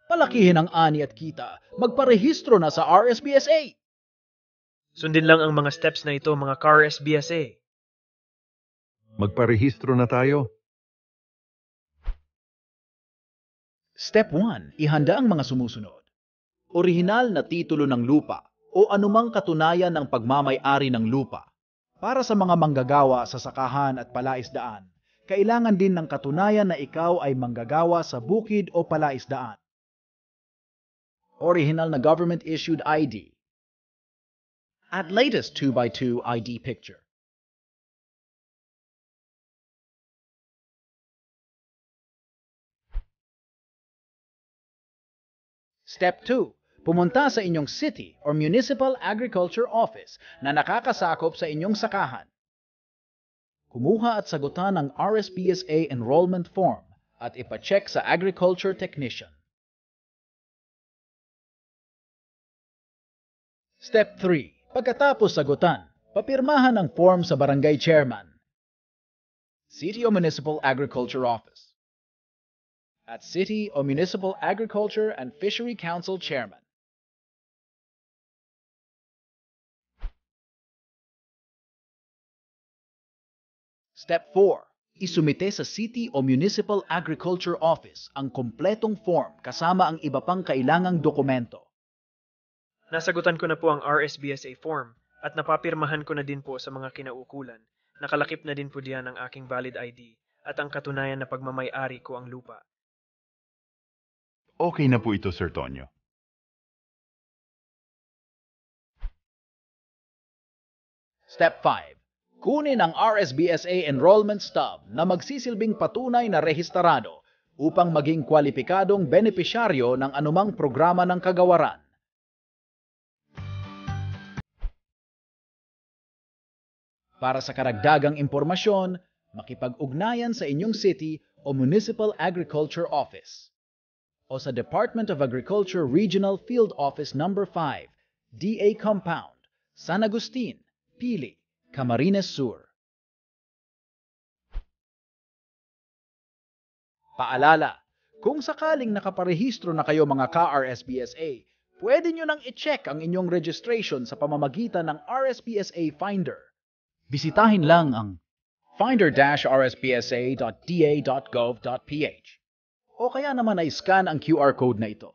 Palakihin ang ani at kita. Magparehistro na sa RSBSA. Sundin lang ang mga steps na ito, mga ka-RSBSA. Magparehistro na tayo. Step 1. Ihanda ang mga sumusunod. Orihinal na titulo ng lupa o anumang katunayan ng pagmamay-ari ng lupa. Para sa mga manggagawa sa sakahan at palaisdaan, kailangan din ng katunayan na ikaw ay manggagawa sa bukid o palaisdaan. Original na government-issued ID. At latest 2x2 ID picture. Step 2. Pumunta sa inyong city or municipal agriculture office na nakakasakop sa inyong sakahan. Kumuha at sagutan ang RSBSA enrollment form at ipacheck sa agriculture technician. Step 3. Pagkatapos sagutan, papirmahan ang form sa barangay chairman, city o municipal agriculture office, at city o municipal agriculture and fishery council chairman. Step 4. Isumite sa City o Municipal Agriculture Office ang kompletong form kasama ang iba pang kailangang dokumento. Nasagutan ko na po ang RSBSA form at napapirmahan ko na din po sa mga kinaukulan. Nakalakip na din po diyan ang aking valid ID at ang katunayan na pagmamay-ari ko ang lupa. Okay na po ito, Sir Tonyo. Step 5. Kunin ang RSBSA enrollment stub na magsisilbing patunay na rehistrado upang maging kwalipikadong benepisyaryo ng anumang programa ng kagawaran. Para sa karagdagang impormasyon, makipag-ugnayan sa inyong city o municipal agriculture office o sa Department of Agriculture Regional Field Office No. 5, DA Compound, San Agustin, Pili, Camarines Sur. Paalala, kung sakaling nakaparehistro na kayo mga ka-RSBSA, pwede nyo nang i-check ang inyong registration sa pamamagitan ng RSBSA Finder. Bisitahin lang ang finder-rspsa.da.gov.ph o kaya naman ay scan ang QR code na ito.